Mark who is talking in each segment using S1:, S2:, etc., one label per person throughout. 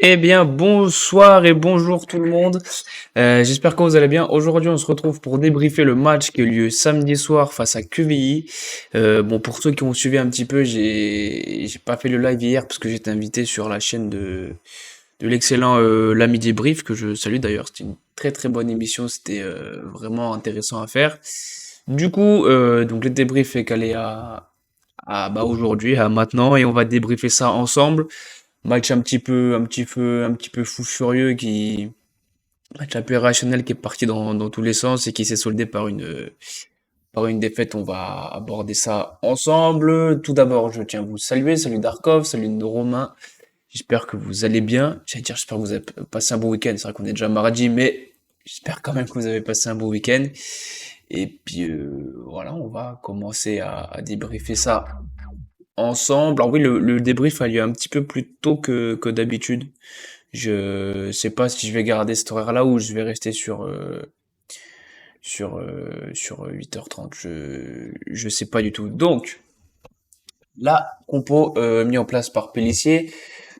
S1: Eh bien, bonsoir et bonjour tout le monde. J'espère que vous allez bien. Aujourd'hui, on se retrouve pour débriefer le match qui a eu lieu samedi soir face à QVI. Bon, pour ceux qui ont suivi un petit peu, j'ai pas fait le live hier parce que j'étais invité sur la chaîne de l'excellent l'ami débrief que je salue d'ailleurs. C'était une très très bonne émission. C'était vraiment intéressant à faire. Du coup, donc le débrief est calé à bah, aujourd'hui, à maintenant, et on va débriefer ça ensemble. Match un petit peu fou furieux match un peu irrationnel qui est parti dans tous les sens et qui s'est soldé par une défaite. On va aborder ça ensemble. Tout d'abord, je tiens à vous saluer. Salut Darkov, salut Romain. J'espère que vous allez bien. J'espère que vous avez passé un bon week-end. C'est vrai qu'on est déjà mardi, mais j'espère quand même que vous avez passé un bon week-end. Et puis, voilà, on va commencer à débriefer ça ensemble. Alors oui, le débrief a lieu un petit peu plus tôt que d'habitude. Je sais pas si je vais garder cet horaire-là ou je vais rester sur 8h30. Je sais pas du tout. Donc, la compo mis en place par Pellissier.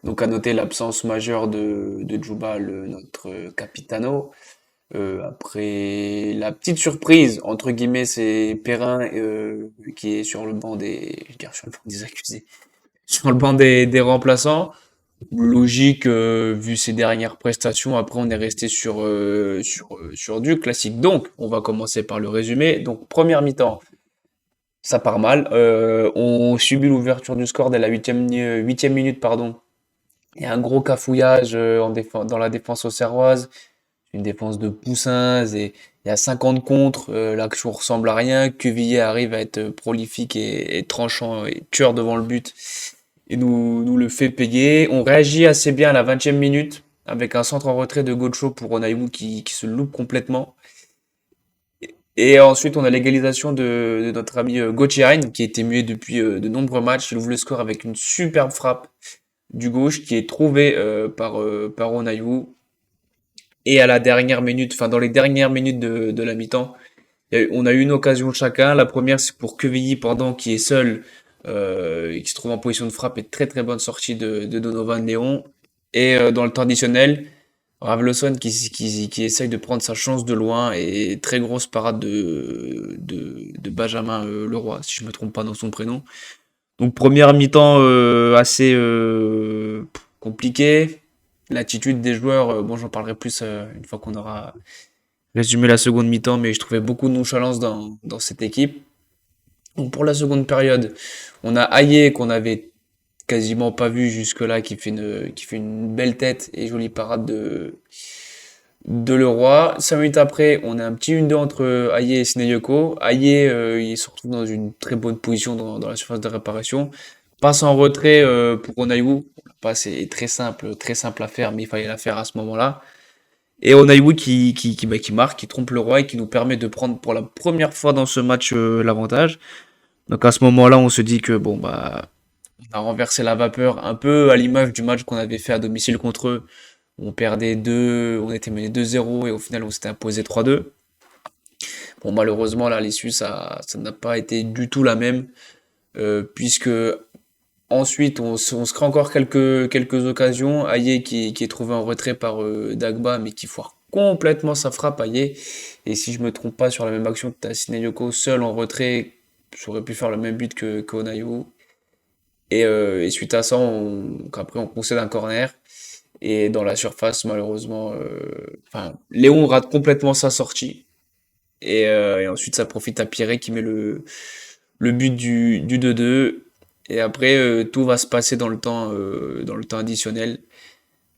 S1: Donc à noter l'absence majeure de Djouba, notre capitano. Après la petite surprise, entre guillemets, c'est Perrin qui est sur le banc des, je veux dire, sur le banc des accusés, sur le banc des remplaçants. Logique, vu ses dernières prestations. Après, on est resté sur du classique. Donc, on va commencer par le résumé. Donc, première mi-temps, ça part mal. On subit l'ouverture du score dès la huitième minute, pardon. Il y a un gros cafouillage dans la défense auxerroise, une défense de poussins, et il y a 50 contre, l'action ressemble à rien. Quevillet arrive à être prolifique et tranchant et tueur devant le but et nous le fait payer. On réagit assez bien à la 20e minute avec un centre en retrait de Gocho pour Onaïwu qui se loupe complètement. Et ensuite, on a l'égalisation de notre ami Gauthier qui était muet depuis de nombreux matchs. Il ouvre le score avec une superbe frappe du gauche qui est trouvée par Onaïwu. Et à la dernière minute, enfin dans les dernières minutes de la mi-temps, on a eu une occasion chacun. La première, c'est pour Quevilly pendant qui est seul et qui se trouve en position de frappe et très très bonne sortie de Donovan Léon. Et dans le temps additionnel, Ravloson qui essaye de prendre sa chance de loin et très grosse parade de Benjamin Leroy, si je me trompe pas dans son prénom. Donc première mi-temps assez compliquée. L'attitude des joueurs, bon j'en parlerai plus une fois qu'on aura résumé la seconde mi-temps, mais je trouvais beaucoup de nonchalance dans cette équipe. Donc pour la seconde période, on a Aye qu'on avait quasiment pas vu jusque-là, qui fait une belle tête et jolie parade de Leroy. 5 minutes après, on a un petit 1-2 entre Aye et Sinayoko. Aye, il se retrouve dans une très bonne position dans la surface de réparation. Passe en retrait pour Onaiwu. La passe est très simple à faire, mais il fallait la faire à ce moment-là. Et Onaiwu qui marque, qui trompe le roi et qui nous permet de prendre pour la première fois dans ce match l'avantage. Donc à ce moment-là, on se dit que bon bah on a renversé la vapeur un peu à l'image du match qu'on avait fait à domicile contre eux. On perdait 2, on était mené 2-0 et au final on s'était imposé 3-2. Bon malheureusement là l'issue ça n'a pas été du tout la même puisque ensuite on se crée encore quelques occasions. Aye qui est trouvé en retrait par Dagba mais qui foire complètement sa frappe Aye. Et si je me trompe pas sur la même action, t'as Sinayoko seul en retrait, j'aurais pu faire le même but que Onayo. Et suite à ça, après on concède un corner. Et dans la surface, malheureusement, enfin, Léon rate complètement sa sortie. Et ensuite, ça profite à Pierret qui met le but du 2-2. Et après, tout va se passer dans le temps additionnel.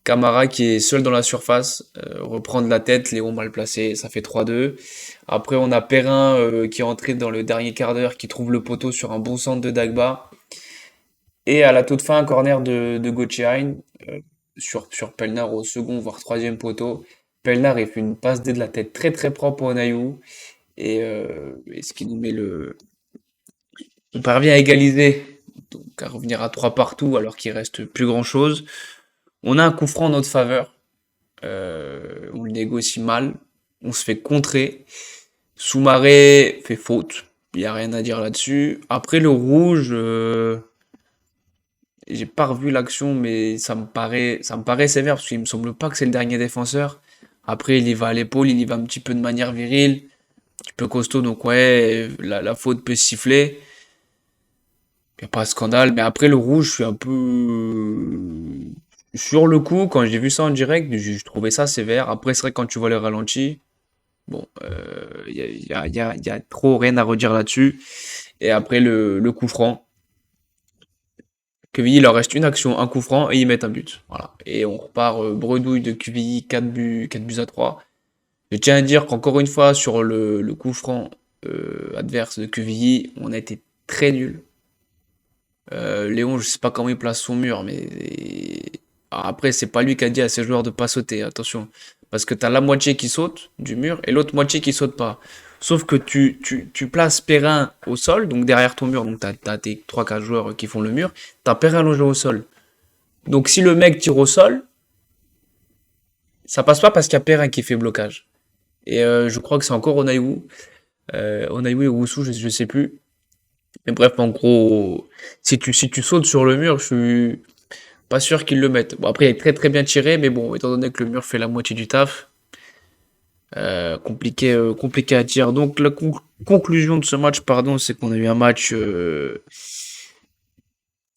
S1: Camara qui est seul dans la surface, reprend de la tête, Léon mal placé, ça fait 3-2. Après, on a Perrin qui est entré dans le dernier quart d'heure, qui trouve le poteau sur un bon centre de Dagba. Et à la toute fin, un corner de Götze sur Pelnar au second, voire troisième poteau. Pelnar il fait une passe D de la tête très très propre au Naïou. Et ce qui nous met le... On parvient à égaliser, donc à revenir à 3 partout alors qu'il reste plus grand chose. On a un coup franc en notre faveur. On le négocie mal. On se fait contrer. Soumaré fait faute. Il n'y a rien à dire là-dessus. Après le rouge, J'ai pas revu l'action, mais ça me paraît sévère parce qu'il me semble pas que c'est le dernier défenseur. Après, il y va à l'épaule, il y va un petit peu de manière virile, un petit peu costaud, donc ouais, la faute peut siffler. Y a pas de scandale, mais après le rouge, je suis un peu sur le coup quand j'ai vu ça en direct, je trouvais ça sévère. Après, c'est vrai que quand tu vois les ralentis, bon, y a trop rien à redire là-dessus. Et après le coup franc. Quevilly, il leur reste une action, un coup franc, et ils mettent un but. Voilà. Et on repart bredouille de Quevilly, 4 buts à 3. Je tiens à dire qu'encore une fois, sur le coup franc adverse de Quevilly, on a été très nul. Léon, je sais pas comment il place son mur, mais alors après, c'est pas lui qui a dit à ses joueurs de pas sauter, attention. Parce que t'as la moitié qui saute du mur et l'autre moitié qui saute pas. Sauf que tu places Perrin au sol, donc derrière ton mur, donc t'as tes trois quatre joueurs qui font le mur, t'as Perrin logé au sol. Donc si le mec tire au sol, ça passe pas parce qu'il y a Perrin qui fait blocage. Et je crois que c'est encore Onaïwu. Onaïwu et Woussou, je sais plus. Mais bref, en gros, si tu sautes sur le mur, je suis pas sûr qu'ils le mettent. Bon, après, il est très très bien tiré, mais bon, étant donné que le mur fait la moitié du taf, compliqué à dire. Donc, la conclusion de ce match, pardon, c'est qu'on a eu un match,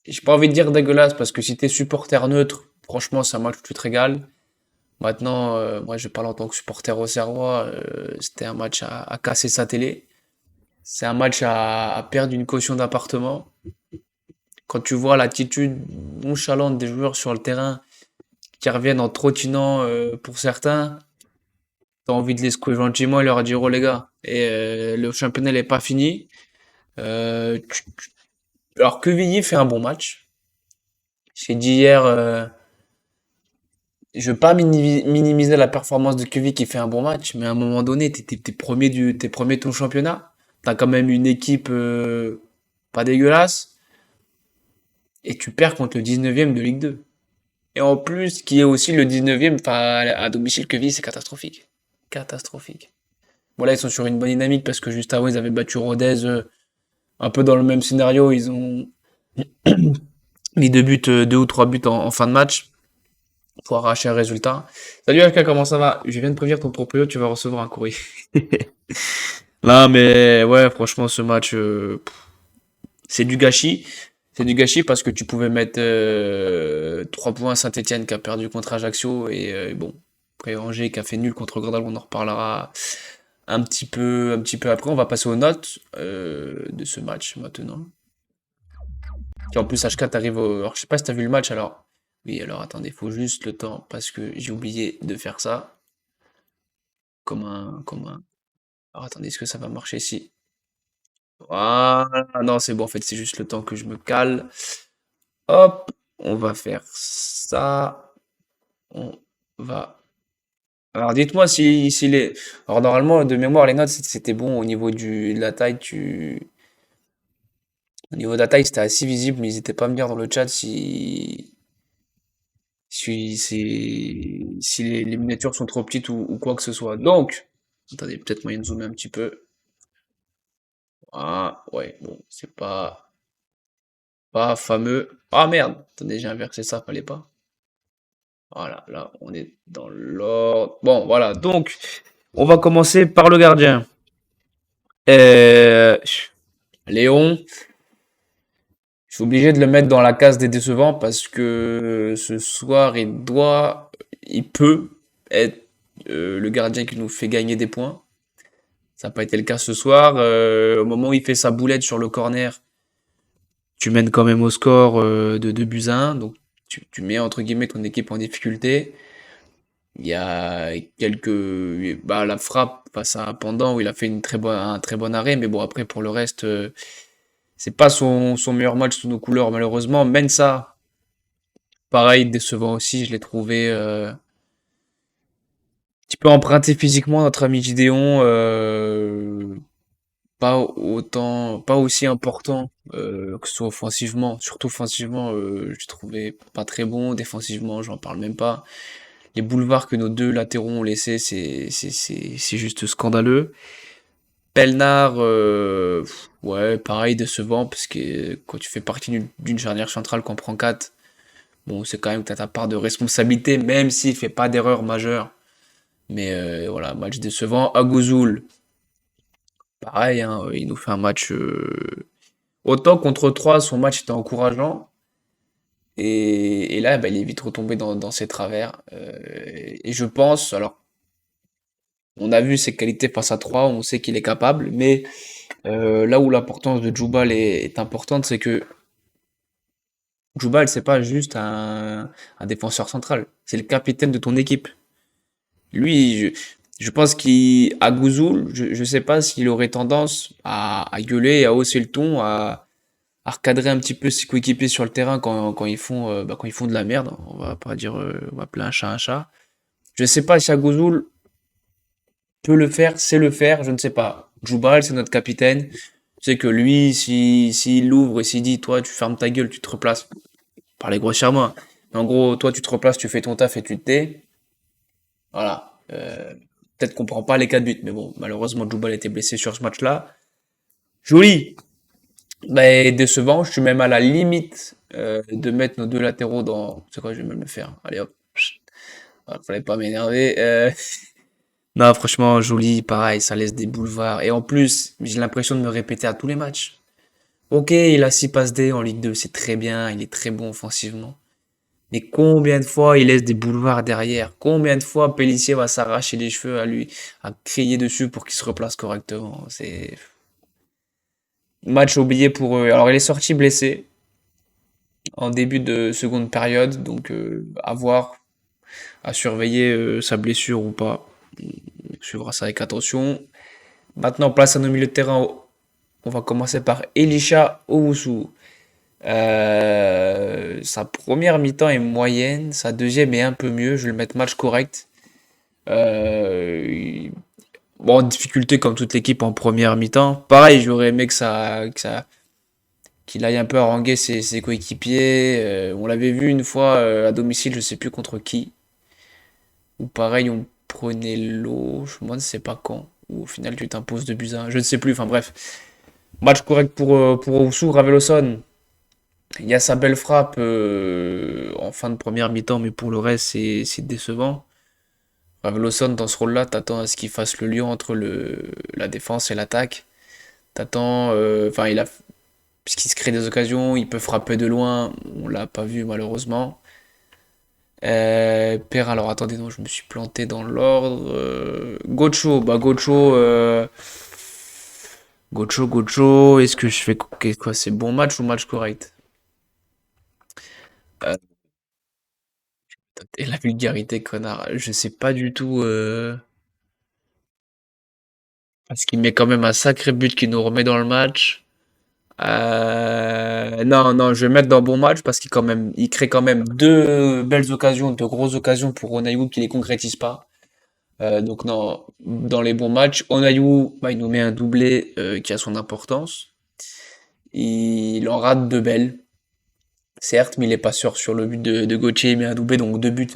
S1: j'ai pas envie de dire dégueulasse, parce que si t'es supporter neutre, franchement, c'est un match où tu te régales. Maintenant, moi, je parle en tant que supporter auxerrois, c'était un match à casser sa télé. C'est un match à perdre une caution d'appartement. Quand tu vois l'attitude nonchalante des joueurs sur le terrain, qui reviennent en trottinant pour certains, t'as envie de les secouer gentiment et leur dire oh les gars, et le championnat n'est pas fini. Euh, tu- alors Quevilly fait un bon match. J'ai dit hier, je veux pas minimiser la performance de Quevilly qui fait un bon match, mais à un moment donné, t'es premier de ton championnat. T'as quand même une équipe pas dégueulasse et tu perds contre le 19e de Ligue 2. Et en plus, qui est aussi le 19e, enfin à domicile Quevilly, c'est catastrophique. Catastrophique. Bon là, ils sont sur une bonne dynamique parce que juste avant, ils avaient battu Rodez un peu dans le même scénario. Ils ont mis deux ou trois buts en fin de match pour arracher un résultat. Salut Aka, comment ça va? Je viens de prévenir ton proprio, tu vas recevoir un courrier. Là, mais ouais, franchement, ce match, c'est du gâchis. C'est du gâchis parce que tu pouvais mettre 3 points à Saint-Etienne qui a perdu contre Ajaccio et bon, après Angers qui a fait nul contre Grenoble, on en reparlera un petit peu après. On va passer aux notes de ce match maintenant. Qui en plus H4 arrive au... Alors je sais pas si t'as vu le match alors. Oui, alors attendez, faut juste le temps parce que j'ai oublié de faire ça. Comme un... Alors attendez, est-ce que ça va marcher ici? Voilà, non c'est bon en fait, c'est juste le temps que je me cale. Hop, on va faire ça. On va... Alors dites-moi si les... Alors normalement, de mémoire, les notes c'était bon au niveau de la taille. Au niveau de la taille, c'était assez visible, mais n'hésitez pas à me dire dans le chat si les miniatures sont trop petites ou quoi que ce soit. Donc, attendez, peut-être moyen de zoomer un petit peu. Ah, ouais, bon, c'est pas fameux. Ah merde, attendez, j'ai inversé ça, fallait pas. Voilà, là, on est dans l'ordre. Bon, voilà, donc, on va commencer par le gardien. Euh, Léon, je suis obligé de le mettre dans la case des décevants parce que ce soir, il peut être le gardien qui nous fait gagner des points. Ça n'a pas été le cas ce soir. Au moment où il fait sa boulette sur le corner, tu mènes quand même au score de 2 buts à 1. Donc tu mets entre guillemets ton équipe en difficulté. Il y a quelques... Bah, la frappe face à Pendant où il a fait un très bon arrêt. Mais bon, après, pour le reste, c'est pas son meilleur match sous nos couleurs, malheureusement. Mensa, pareil, décevant aussi. Je l'ai trouvé un petit peu emprunté physiquement, notre ami Gideon. Pas aussi important que ce soit offensivement. Surtout offensivement, je trouvais pas très bon. Défensivement, j'en parle même pas. Les boulevards que nos deux latéraux ont laissés, c'est juste scandaleux. Pelnard, ouais, pareil, décevant, parce que quand tu fais partie d'une charnière centrale qu'on prend 4, bon, c'est quand même que t'as ta part de responsabilité, même s'il fait pas d'erreur majeure. Mais voilà, match décevant. Agouzoul, pareil, hein, il nous fait un match. Autant contre 3 son match était encourageant. Et là, bah, il est vite retombé dans ses travers. Et je pense, alors, on a vu ses qualités face à 3, on sait qu'il est capable, mais là où l'importance de Djoubal est importante, c'est que Djoubal, c'est pas juste un défenseur central, c'est le capitaine de ton équipe. Lui, je pense qu'à Gouzoul, je sais pas s'il aurait tendance à gueuler, à hausser le ton, à recadrer un petit peu ses coéquipiers sur le terrain quand ils font, quand ils font de la merde. On va pas dire, on va appeler un chat un chat. Je sais pas si Agouzoul peut le faire, sait le faire, je ne sais pas. Djoubal, c'est notre capitaine. Je sais que lui, s'il l'ouvre et s'il dit, toi, tu fermes ta gueule, tu te replaces, parlez grossièrement, hein. Mais en gros, toi, tu te replaces, tu fais ton taf et tu te tais. Voilà. Peut-être qu'on prend pas les 4 buts, mais bon, malheureusement, Djoubal était blessé sur ce match-là. Joli, mais décevant. Je suis même à la limite de mettre nos deux latéraux dans. C'est quoi, je vais même le faire. Allez hop. Voilà, fallait pas m'énerver. Non, franchement, joli, pareil, ça laisse des boulevards. Et en plus, j'ai l'impression de me répéter à tous les matchs. Ok, il a 6 passes D en Ligue 2, c'est très bien, il est très bon offensivement. Mais combien de fois il laisse des boulevards derrière? Combien de fois Pellissier va s'arracher les cheveux à lui, à crier dessus pour qu'il se replace correctement? C'est match oublié pour eux. Alors il est sorti blessé en début de seconde période, donc à voir, à surveiller sa blessure ou pas. On suivra ça avec attention. Maintenant, place à nos milieux de terrain. On va commencer par Elisha Owusu. Sa première mi-temps est moyenne, sa deuxième est un peu mieux. Je vais le mettre match correct. Euh, bon, difficulté comme toute l'équipe en première mi-temps. Pareil, j'aurais aimé qu'il aille un peu haranguer ses coéquipiers. On l'avait vu une fois à domicile, je sais plus contre qui. Ou pareil, on prenait l'eau, je me demande c'est pas quand. Ou au final tu t'imposes de buts à 1, je ne sais plus. Enfin bref, match correct pour Owusu. Raveloson, il y a sa belle frappe en fin de première mi-temps, mais pour le reste c'est décevant. Raveloson dans ce rôle-là, t'attends à ce qu'il fasse le lien entre la défense et l'attaque. T'attends, enfin il a, puisqu'il se crée des occasions, il peut frapper de loin. On l'a pas vu malheureusement. Père, alors attendez, non, je me suis planté dans l'ordre. Gocho, bah Gocho, est-ce que je fais quoi? C'est bon match ou match correct? Euh, et la vulgarité, connard, je sais pas du tout. Parce qu'il met quand même un sacré but qui nous remet dans le match. Non, non, je vais mettre dans bon match parce il crée quand même deux belles occasions, deux grosses occasions pour Onaïwu qui les concrétise pas. Donc non, dans les bons matchs, Onaïwu, bah, il nous met un doublé qui a son importance. Il en rate deux belles, certes, mais il est pas sûr sur le but de Gauthier, il met un doublé, donc deux buts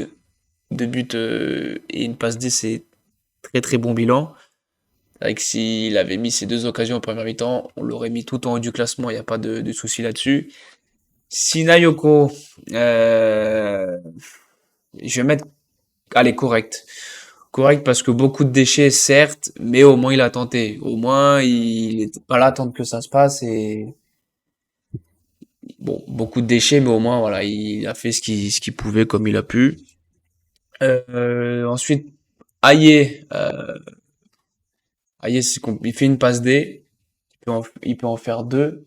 S1: et une passe D, c'est très très bon bilan. Avec s'il avait mis ces deux occasions en première mi-temps, on l'aurait mis tout en haut du classement, il n'y a pas de souci là-dessus. Sinayoko, je vais mettre, allez, correct. Correct parce que beaucoup de déchets, certes, mais au moins il a tenté. Au moins, il n'était pas là à attendre que ça se passe et bon, beaucoup de déchets, mais au moins, voilà, il a fait ce qu'il pouvait comme il a pu. Ensuite, Aye, Aye, il fait une passe D, il peut en faire deux,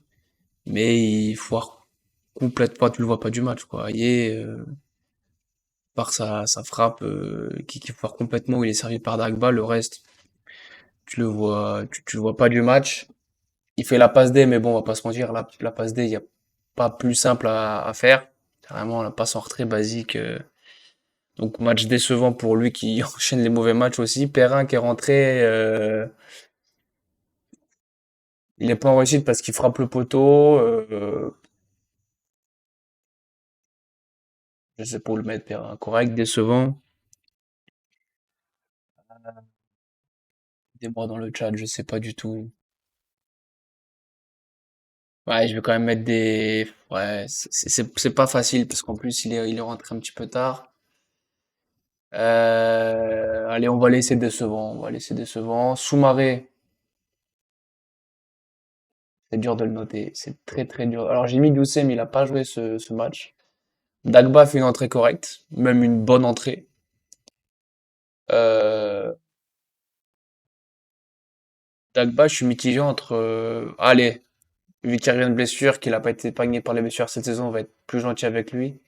S1: mais il foire complètement, tu le vois pas du match, quoi. Aye, par sa frappe, qui foire complètement, où il est servi par Dagba, le reste, tu le vois pas du match. Il fait la passe D, mais bon, on va pas se mentir, la passe D, il y a pas plus simple à faire. C'est vraiment la passe en retrait basique. Donc match décevant pour lui qui enchaîne les mauvais matchs aussi. Perrin qui est rentré, il est pas en réussite parce qu'il frappe le poteau. Je sais pas où le mettre, Perrin. Correct, décevant. Aidez-moi dans le chat, je sais pas du tout. Ouais, je vais quand même mettre des. Ouais, c'est pas facile parce qu'en plus il est rentré un petit peu tard. Allez, on va laisser décevant. On va laisser décevant. Soumaré, c'est dur de le noter. C'est très très dur. Alors j'ai mis Youssef, mais il a pas joué ce match. Dagba fait une entrée correcte, même une bonne entrée. Euh, Dagba, je suis mitigé entre. Allez, vu qu'il revient de blessure, qu'il a pas été épargné par les blessures cette saison, on va être plus gentil avec lui.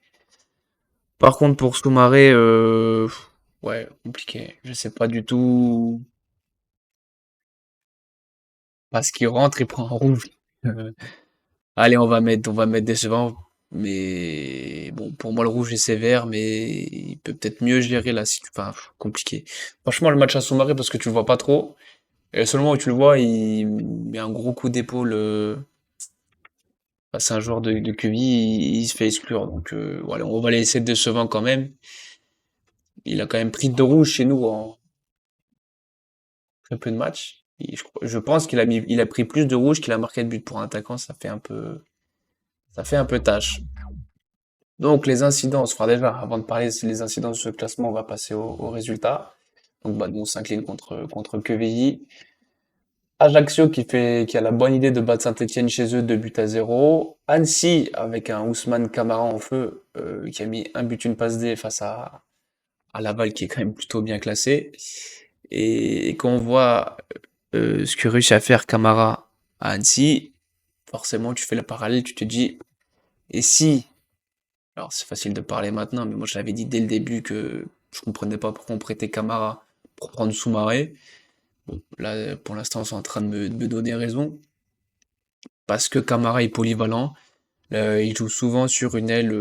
S1: Par contre, pour Soumaré, ouais, compliqué. Je sais pas du tout. Parce qu'il rentre, il prend un rouge. Euh, Allez, on va mettre décevant. Mais bon, pour moi, le rouge est sévère, mais il peut peut-être mieux gérer la situation. Enfin, compliqué. Franchement, le match à Soumaré, parce que tu le vois pas trop. Et le seul moment où tu le vois, il met un gros coup d'épaule. C'est un joueur de QI, il se fait exclure. Donc voilà, on va laisser décevant quand même. Il a quand même pris deux rouges chez nous en très peu de matchs. Je pense qu'il a pris plus de rouges qu'il a marqué de but pour un attaquant. Ça fait un peu tâche. Donc les incidents, on se fera déjà, avant de parler des incidents de ce classement, on va passer aux résultats. Donc bah, nous, on s'incline contre QVI. Ajaccio qui a la bonne idée de battre Saint-Etienne chez eux 2-0. Annecy avec un Ousmane Camara en feu qui a mis un but, une passe D face à Laval qui est quand même plutôt bien classé. Et quand on voit ce que réussit à faire Camara à Annecy, forcément tu fais le parallèle, tu te dis, et si, alors c'est facile de parler maintenant, mais moi je l'avais dit dès le début que je comprenais pas pourquoi on prêtait Camara pour prendre Soumaré. Bon, là pour l'instant c'est en train de me donner raison, parce que Camara est polyvalent, il joue souvent sur une aile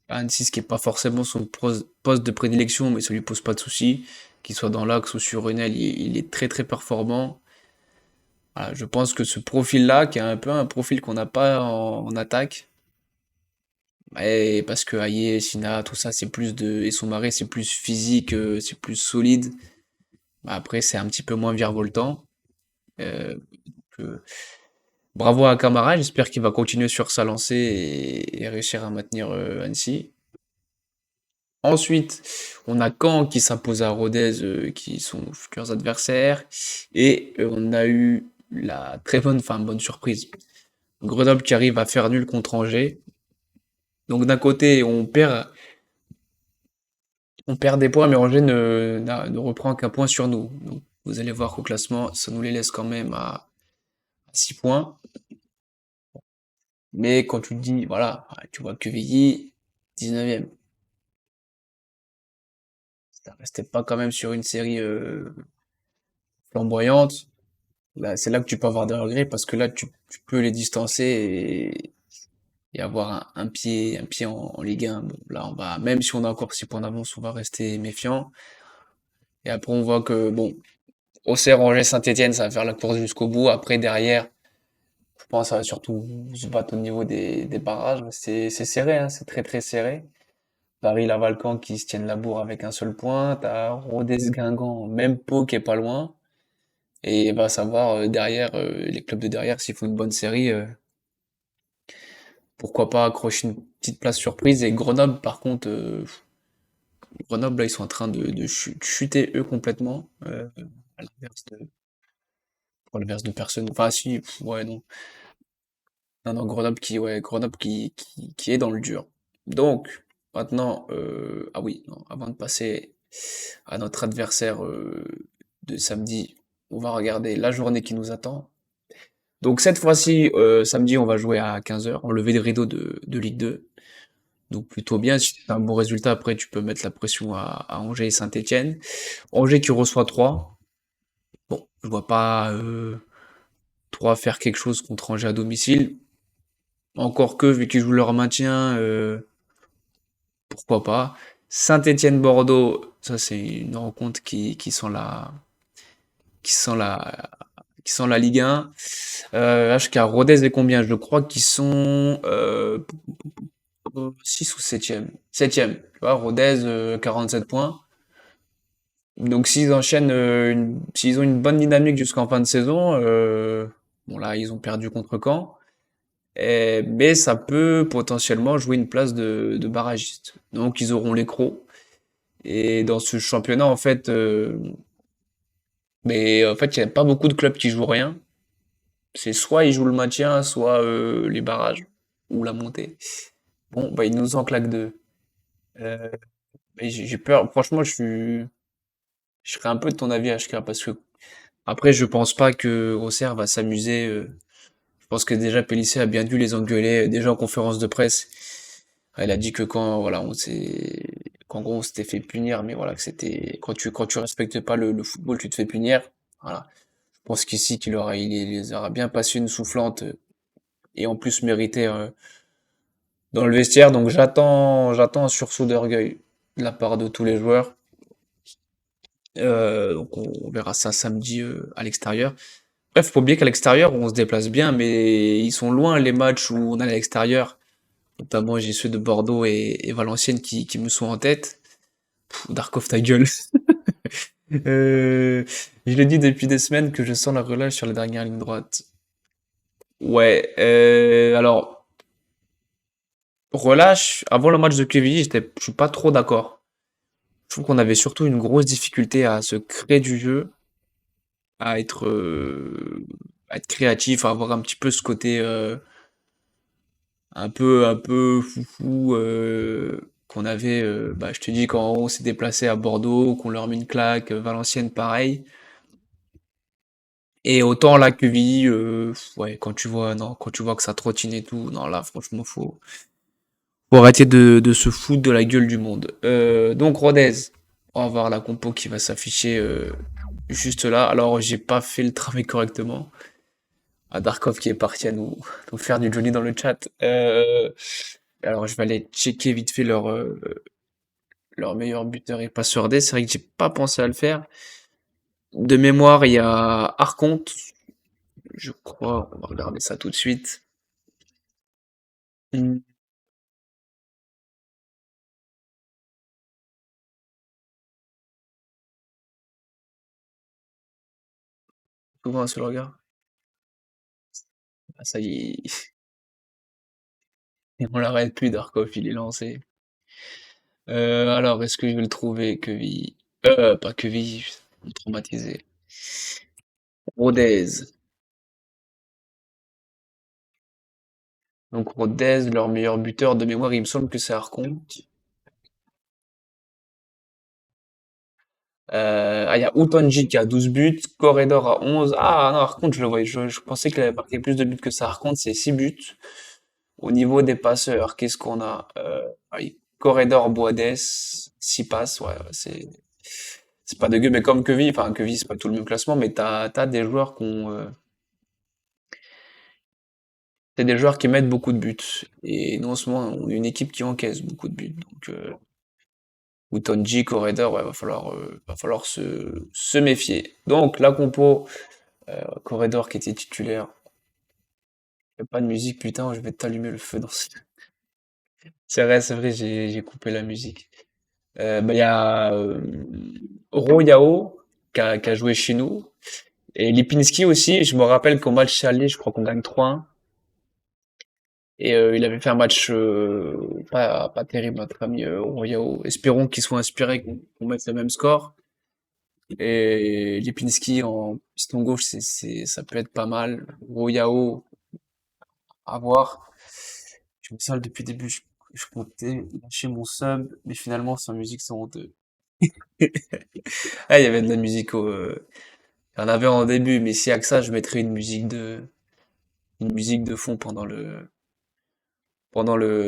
S1: à Annecy, ce qui est pas forcément son poste de prédilection, mais ça lui pose pas de soucis, qu'il soit dans l'axe ou sur une aile, il est très très performant. Voilà, je pense que ce profil-là, qui est un peu un profil qu'on n'a pas en attaque, et parce que Aye, Sina, tout ça, c'est plus de. Et Soumaré, c'est plus physique, c'est plus solide. Bah, après, c'est un petit peu moins virevoltant. Euh, que- Bravo à Camara, j'espère qu'il va continuer sur sa lancée et réussir à maintenir Annecy. Ensuite, on a Caen qui s'impose à Rodez, qui sont futurs adversaires. Et on a eu la très bonne, enfin bonne surprise. Grenoble qui arrive à faire nul contre Angers. Donc d'un côté, on perd des points, mais Angers ne reprend qu'un point sur nous. Donc vous allez voir qu'au classement, ça nous les laisse quand même à 6 points. Mais quand tu te dis, voilà, tu vois QVI, 19e. Ça restait pas quand même sur une série flamboyante. Là, c'est là que tu peux avoir des regrets parce que là, tu peux les distancer et avoir un pied en Ligue 1. Bon, là, même si on a encore 6 points d'avance, on va rester méfiant. Et après, on voit que, bon, Auxerre, Angers, Saint-Etienne, ça va faire la course jusqu'au bout. Après, derrière, je pense que ça va surtout se battre au niveau des barrages. C'est serré, hein, c'est très très serré. Paris, Lavalcan qui se tiennent la bourre avec un seul point. T'as Rodez, Guingamp, même Pau qui est pas loin. Et va savoir derrière, les clubs de derrière, s'ils font une bonne série, pourquoi pas accrocher une petite place surprise. Et Grenoble, par contre, Grenoble, là, ils sont en train de chuter eux complètement. À l'inverse pour l'inverse de personne. Enfin, si, ouais, non. Non, non, Grenoble qui est dans le dur. Donc, maintenant, ah oui, non, avant de passer à notre adversaire de samedi, on va regarder la journée qui nous attend. Donc cette fois-ci, samedi, on va jouer à 15 h en levée de rideau de Ligue 2. Donc plutôt bien, si c'est un bon résultat, après tu peux mettre la pression à Angers et Saint-Étienne. Angers qui reçoit 3. Bon, je vois pas 3 faire quelque chose contre Angers à domicile. Encore que, vu qu'ils jouent leur maintien, pourquoi pas. Saint-Étienne-Bordeaux, ça c'est une rencontre qui sent la, qui sent la Ligue 1. HK Rodez est combien? Je crois qu'ils sont 6 ou septième. Septième. Tu vois, Rodez, 47 points. Donc s'ils enchaînent, s'ils ont une bonne dynamique jusqu'en fin de saison, bon là ils ont perdu contre Caen, mais ça peut potentiellement jouer une place de barragiste. Donc ils auront les crocs. Et dans ce championnat en fait, mais en fait il n'y a pas beaucoup de clubs qui jouent rien. C'est soit ils jouent le maintien, soit les barrages ou la montée. Bon bah ils nous en claquent deux. Euh, et j'ai peur. Franchement je serais un peu de ton avis HK parce que après je pense pas que Auxerre va s'amuser. Je pense que déjà Pélissier a bien dû les engueuler déjà en conférence de presse. Elle a dit que quand voilà on s'est qu'en gros on s'était fait punir, mais voilà que c'était quand tu respectes pas le football tu te fais punir. Voilà. Je pense qu'ici il les aura bien passé une soufflante et en plus mérité dans le vestiaire. Donc j'attends un sursaut d'orgueil de la part de tous les joueurs. Donc on verra ça samedi à l'extérieur. Bref, faut pas oublier qu'à l'extérieur on se déplace bien, mais ils sont loin les matchs où on est à l'extérieur. Notamment, j'ai ceux de Bordeaux et Valenciennes qui me sont en tête. Darkov, ta gueule. Euh, je le dis depuis des semaines que je sens la relâche sur la dernière ligne droite. Ouais, alors, relâche, avant le match de Quevilly, je suis pas trop d'accord. Je trouve qu'on avait surtout une grosse difficulté à se créer du jeu, à être, euh, à être créatif, à avoir un petit peu ce côté un peu foufou qu'on avait, bah, je te dis, quand on s'est déplacé à Bordeaux, qu'on leur met une claque, Valenciennes pareil. Et autant la QVI, ouais, quand tu vois que ça trottine et tout, non, là, franchement, faut arrêter de se foutre de la gueule du monde. Donc, Rodez, on va voir la compo qui va s'afficher juste là. Alors, j'ai pas fait le travail correctement. À Darkov qui est parti à nous faire du Johnny dans le chat. Alors, je vais aller checker vite fait leur meilleur buteur et passeur D. C'est vrai que j'ai pas pensé à le faire. De mémoire, il y a Arconte, je crois. On va regarder ça tout de suite. Hmm, souvent un seul regard. Ah, ça y est, on l'arrête plus, Darkov, il est lancé. Alors, est-ce que je vais le trouver, Quevilly? Pas Quevilly, traumatisé. Rodez. Donc Rodez, leur meilleur buteur de mémoire, il me semble que c'est Arconte. Il y a Utonji qui a 12 buts, Corredor à 11. Ah non, Arconte, je le voyais, je pensais qu'il avait marqué plus de buts que ça. Arconte, c'est 6 buts. Au niveau des passeurs, qu'est-ce qu'on a? Corredor, Boades, 6 passes, ouais, c'est pas dégueu, mais comme Quevilly, enfin Quevilly, c'est pas tout le même classement, mais t'as des joueurs c'est des joueurs qui mettent beaucoup de buts. Et non seulement on est une équipe qui encaisse beaucoup de buts. Donc Utonji, Corredor, ouais, va falloir se méfier. Donc la compo, Corredor qui était titulaire. Y a pas de musique, putain, je vais t'allumer le feu dans ce... c'est vrai, j'ai coupé la musique. Bah, il y a Ro Yao qui a joué chez nous. Et Lipinski aussi, je me rappelle qu'au match aller, je crois qu'on gagne 3-1. Et il avait fait un match pas terrible, notre ami Ro Yao. Espérons qu'il soit inspiré, qu'on mette le même score. Et Lipinski en piston gauche, ça peut être pas mal. Ro Yao, à voir. Je me sens depuis le début, je comptais lâcher mon sub, mais finalement, sans musique, c'est honteux. Ah, il y avait de la musique il y en avait en début, mais si à que ça, je mettrais une musique de fond pendant le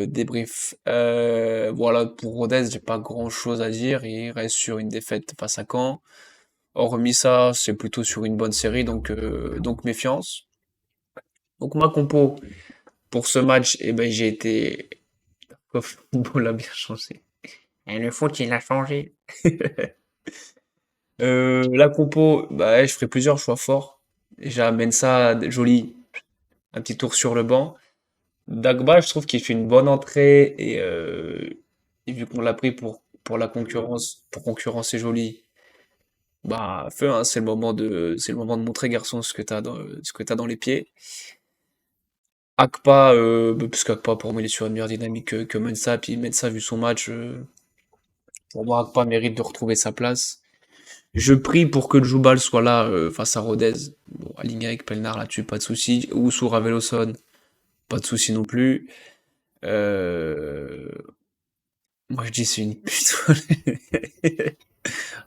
S1: débrief. Voilà, pour Rodez, j'ai pas grand chose à dire. Il reste sur une défaite face à Caen. Hormis ça, c'est plutôt sur une bonne série, donc méfiance. Donc ma compo pour ce match, eh ben, j'ai été... Le football a bien changé. Et le foot, il a changé. La compo, bah, ouais, je ferai plusieurs choix forts. J'amène ça joli, un petit tour sur le banc. Dagba, je trouve qu'il fait une bonne entrée et vu qu'on l'a pris pour la concurrence, pour concurrencer Joli, Bah, feu, hein, c'est le moment de montrer, garçon, ce que t'as dans les pieds. Akpa, parce qu'Akpa, pour moi, il est sur une meilleure dynamique que Mensah, puis Mensah, vu son match, pour moi, Akpa mérite de retrouver sa place. Je prie pour que Djoubal soit là face à Rodez. Bon, aligné avec Pelnar là-dessus, pas de souci. Ou sous Raveloson, pas de souci non plus. Euh, Moi, je dis c'est une pute.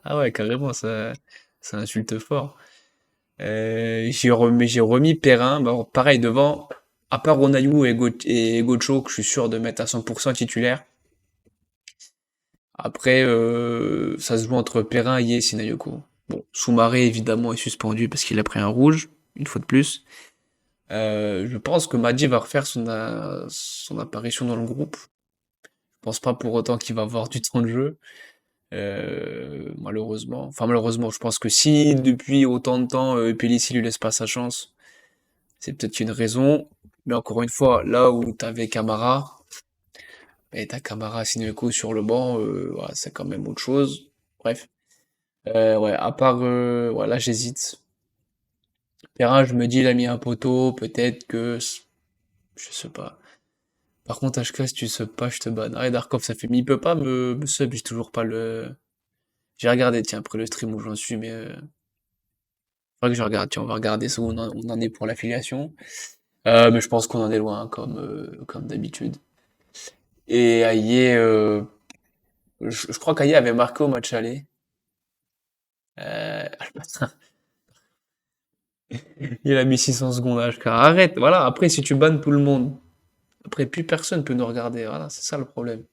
S1: Ah ouais, carrément, ça insulte fort. J'ai remis Perrin, bah, pareil devant, à part Ronayou et Gocho, que je suis sûr de mettre à 100% titulaire. Après, ça se joue entre Perrin et Sinayoko. Bon, Soumaré, évidemment, est suspendu parce qu'il a pris un rouge, une fois de plus. Je pense que Madji va refaire son apparition dans le groupe. Je pense pas pour autant qu'il va avoir du temps de jeu. Malheureusement. Enfin, malheureusement, je pense que si depuis autant de temps, Pellissier lui laisse pas sa chance, c'est peut-être une raison. Mais encore une fois, là où t'avais Camara, et t'as Camara Sineko sur le banc, voilà, c'est quand même autre chose. Bref. Ouais, à part, voilà, j'hésite. Perrin, je me dis, il a mis un poteau, peut-être que, je sais pas. Par contre, HK, si tu sub pas, je te banne. Ah, Darkov, ça fait, mais il peut pas me sub, j'ai toujours pas le, j'ai regardé, tiens, après le stream où j'en suis, mais, faudrait que je regarde, tiens, on va regarder ce où on en est pour l'affiliation. Mais je pense qu'on en est loin, hein, comme d'habitude. Et Aïe, je crois qu'Aïe avait marqué au match aller. Ah, le bâtard, il a mis 600 secondes à HK. Arrête, voilà, après, si tu bannes tout le monde, après, plus personne peut nous regarder. Voilà, c'est ça le problème.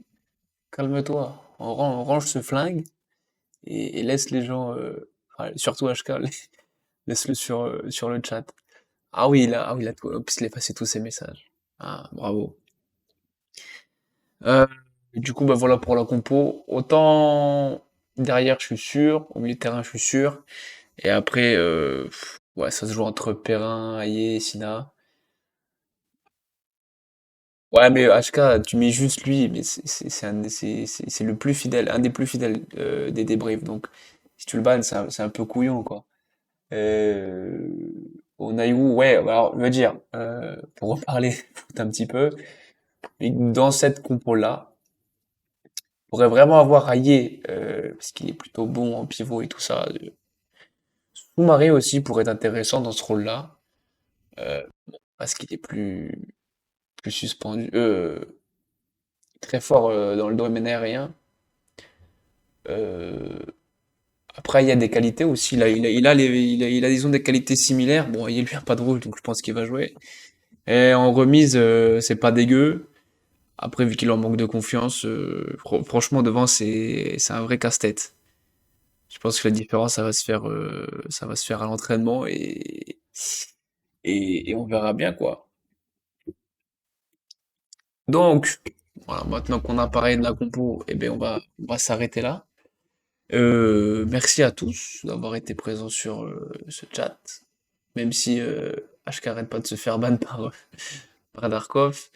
S1: Calme-toi. On range ce flingue et laisse les gens, ouais, surtout HK, laisse-le sur le chat. Ah oui, il a tout, hop, il a effacé tous ses messages. Ah, bravo. Euh, du coup, bah voilà pour la compo. Autant derrière, je suis sûr. Au milieu de terrain, je suis sûr. Et après, ouais, ça se joue entre Perrin, Aye, Sina. Ouais, mais HK, tu mets juste lui, mais c'est le plus fidèle, un des plus fidèles des débriefs. Donc, si tu le bannes, c'est un peu couillon, quoi. Euh, Onaïwu, ouais, alors, je veux dire, pour reparler foot un petit peu, dans cette compo-là, on pourrait vraiment avoir Aye, parce qu'il est plutôt bon en pivot et tout ça. Soumaré aussi pourrait être intéressant dans ce rôle-là, euh, parce qu'il est plus suspendu, très fort dans le domaine aérien. Euh, Après, il y a des qualités aussi. Disons, des qualités similaires. Bon, il lui a pas de rouge, donc je pense qu'il va jouer. Et en remise, c'est pas dégueu. Après, vu qu'il en manque de confiance, franchement, devant, c'est un vrai casse-tête. Je pense que la différence, ça va se faire à l'entraînement et on verra bien, quoi. Donc, voilà, maintenant qu'on a parlé de la compo, eh ben, on va s'arrêter là. Merci à tous d'avoir été présents sur ce chat, même si HK arrête pas de se faire ban par Darkov.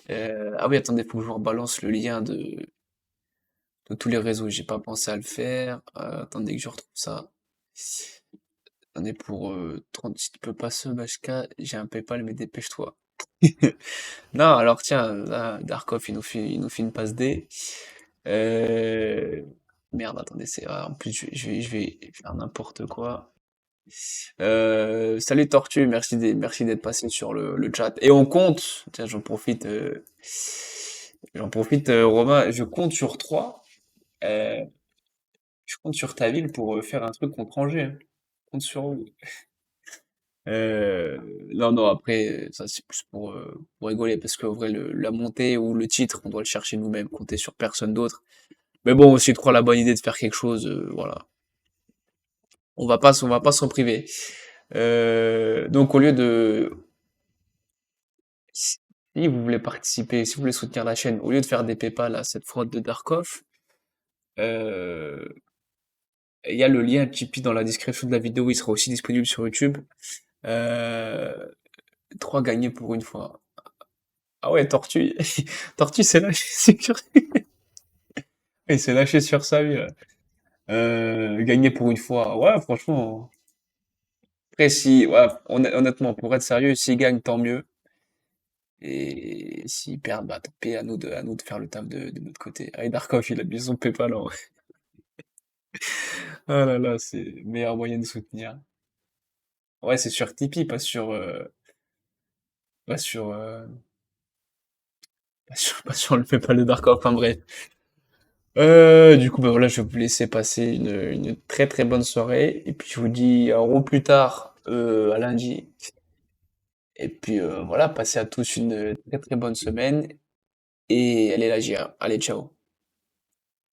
S1: Ah oui, attendez, faut que je vous rebalance le lien de tous les réseaux, j'ai pas pensé à le faire. Attendez que je retrouve ça. Attendez pour 30, si tu peux pas sub HK, j'ai un PayPal, mais dépêche-toi. Non, alors tiens, là, Darkov, il nous fait une passe D. Euh, Merde, attendez, en plus, je vais faire n'importe quoi. Salut Tortue, merci d'être passé sur le chat. Et on compte, tiens, j'en profite, Romain, je compte sur toi, euh, je compte sur ta ville pour faire un truc contre Angers, hein. Je compte sur vous. Euh, non, non, après, ça c'est plus pour rigoler, parce qu'en vrai, la montée ou le titre, on doit le chercher nous-mêmes, compter sur personne d'autre. Mais bon, si tu crois la bonne idée de faire quelque chose, voilà. On va pas s'en priver. Donc au lieu de, si vous voulez participer, si vous voulez soutenir la chaîne, au lieu de faire des PayPal à cette fraude de Darkov, euh, il y a le lien Tipeee dans la description de la vidéo, il sera aussi disponible sur YouTube. Euh, 3 gagnés pour une fois. Ah ouais, Tortue, Tortue s'est lâché sur, il s'est lâché sur sa vie, là. Gagner pour une fois, ouais, franchement. Après, si, ouais, honnêtement, pour être sérieux, s'ils gagnent, tant mieux. Et s'ils perdent, bah, tant pis, à nous de faire le taf de notre côté. Ah, et Darkov, il a mis son PayPal en. Ah là là, c'est meilleur moyen de soutenir. Ouais, c'est sur Tipeee, pas sur, pas sur le PayPal de Darkov, enfin bref. Du coup, bah voilà, je vais vous laisser passer une très très bonne soirée. Et puis je vous dis au plus tard, à lundi. Et puis voilà, passez à tous une très très bonne semaine. Et allez la GIA. Allez, ciao.